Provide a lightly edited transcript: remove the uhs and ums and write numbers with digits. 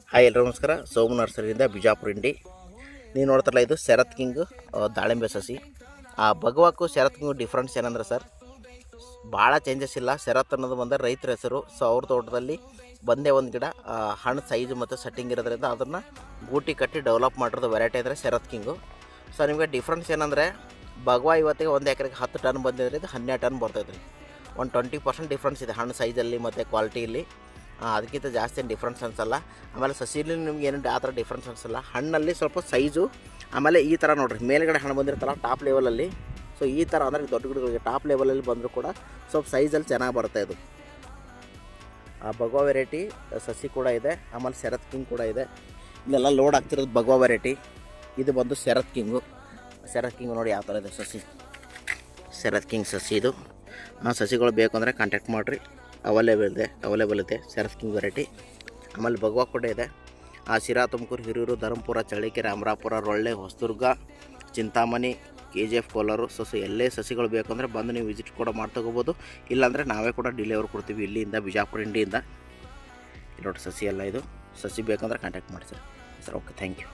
Hi ಎಲ್ಲರೂ ನಮಸ್ಕಾರ. ಸೋಮು ನರ್ಸರಿಯಿಂದ ಬಿಜಾಪುರ ಇಂಡಿ. ನೀವು ನೋಡ್ತಾರಲ್ಲ, ಇದು ಶರತ್ ಕಿಂಗ್ ದಾಳಿಂಬೆ ಸಸಿ. ಆ ಭಗವಾಕ್ಕೂ ಶರತ್ ಕಿಂಗು ಡಿಫ್ರೆನ್ಸ್ ಏನಂದ್ರೆ ಸರ್, ಭಾಳ ಚೇಂಜಸ್ ಇಲ್ಲ. ಶರತ್ ಅನ್ನೋದು ಬಂದರೆ ರೈತರ ಹೆಸರು. ಸೊ ಅವ್ರ ತೋಟದಲ್ಲಿ ಒಂದೇ ಒಂದು ಗಿಡ ಹಣ್ಣು ಸೈಜು ಮತ್ತು ಸೆಟ್ಟಿಂಗ್ ಇರೋದ್ರಿಂದ ಅದನ್ನು ಗೂಟಿ ಕಟ್ಟಿ ಡೆವಲಪ್ ಮಾಡಿರೋದು ವೆರೈಟಿ ಅಂದರೆ ಶರತ್ ಕಿಂಗು. ಸೊ ನಿಮಗೆ ಡಿಫ್ರೆನ್ಸ್ ಏನಂದರೆ, ಭಗವಾ ಇವತ್ತಿಗೆ ಒಂದು ಎಕರೆಗೆ 10 ಟನ್ ಬಂದಿದ್ರೆ ಇದು 12 ಟನ್ ಬರ್ತೈತೆ ರೀ. ಒಂದು 20% ಡಿಫ್ರೆನ್ಸ್ ಇದೆ ಹಣ್ಣು ಸೈಜಲ್ಲಿ ಮತ್ತು ಕ್ವಾಲಿಟಿಯಲ್ಲಿ. ಅದಕ್ಕಿಂತ ಜಾಸ್ತಿ ಏನು ಡಿಫ್ರೆನ್ಸ್ ಅನಿಸಲ್ಲ. ಆಮೇಲೆ ಸಸಿಲಿ ನಿಮ್ಗೆ ಏನು ಆ ಥರ ಡಿಫ್ರೆನ್ಸ್ ಅನಿಸಲ್ಲ. ಹಣ್ಣಲ್ಲಿ ಸ್ವಲ್ಪ ಸೈಜು, ಆಮೇಲೆ ಈ ಥರ ನೋಡಿರಿ, ಮೇಲ್ಗಡೆ ಹಣ್ಣು ಬಂದಿರ್ತಲ್ಲ ಟಾಪ್ ಲೆವೆಲಲ್ಲಿ. ಸೊ ಈ ಥರ ಅಂದರೆ ದೊಡ್ಡ ಗಿಡಗಳಿಗೆ ಟಾಪ್ ಲೆವೆಲಲ್ಲಿ ಬಂದರೂ ಕೂಡ ಸ್ವಲ್ಪ ಸೈಜಲ್ಲಿ ಚೆನ್ನಾಗಿ ಬರುತ್ತೆ. ಇದು ಭಗವಾ ವೆರೈಟಿ ಸಸಿ ಕೂಡ ಇದೆ, ಆಮೇಲೆ ಶರತ್ ಕಿಂಗ್ ಕೂಡ ಇದೆ. ಇಲ್ಲೆಲ್ಲ ಲೋಡ್ ಆಗ್ತಿರೋದು ಭಗವಾ ವೆರೈಟಿ. ಇದು ಬಂದು ಶರತ್ ಕಿಂಗು. ಶರತ್ ಕಿಂಗು ನೋಡಿ ಯಾವ ಥರ ಇದೆ ಸಸಿ. ಶರತ್ ಕಿಂಗ್ ಸಸಿ ಇದು. ಸಸಿಗಳು ಬೇಕು ಅಂದರೆ ಕಾಂಟ್ಯಾಕ್ಟ್ ಮಾಡಿರಿ, ಅವೈಲೇಬಲ್ ಇದೆ ಶರತ್ ಕಿಂಗ್ ವೆರೈಟಿ. ಆಮೇಲೆ ಭಗವಾ ಕೂಡ ಇದೆ. ಶಿರಾ, ತುಮಕೂರು, ಹಿರಿಯೂರು, ಧರ್ಮಪುರ, ಚಳ್ಳಕೆರೆ, ಅಮರಾಪುರ, ರೊಳ್ಳೆ, ಹೊಸದುರ್ಗ, ಚಿಂತಾಮಣಿ, KGF, ಕೋಲಾರ. ಸೊ ಎಲ್ಲೇ ಸಸಿಗಳು ಬೇಕು ಅಂದರೆ ಬಂದು ನೀವು ವಿಸಿಟ್ ಕೂಡ ಮಾಡಿ ತೊಗೋಬೋದು. ಇಲ್ಲಾಂದರೆ ನಾವೇ ಕೂಡ ಡೆಲಿವರಿ ಕೊಡ್ತೀವಿ ಇಲ್ಲಿಂದ, ಬಿಜಾಪುರ ಇಂಡಿಯಿಂದ. ನೋಡಿ ಸಸಿ ಎಲ್ಲ ಇದು. ಸಸಿ ಬೇಕಂದ್ರೆ ಕಾಂಟ್ಯಾಕ್ಟ್ ಮಾಡಿ ಸರ್. Okay, thank you.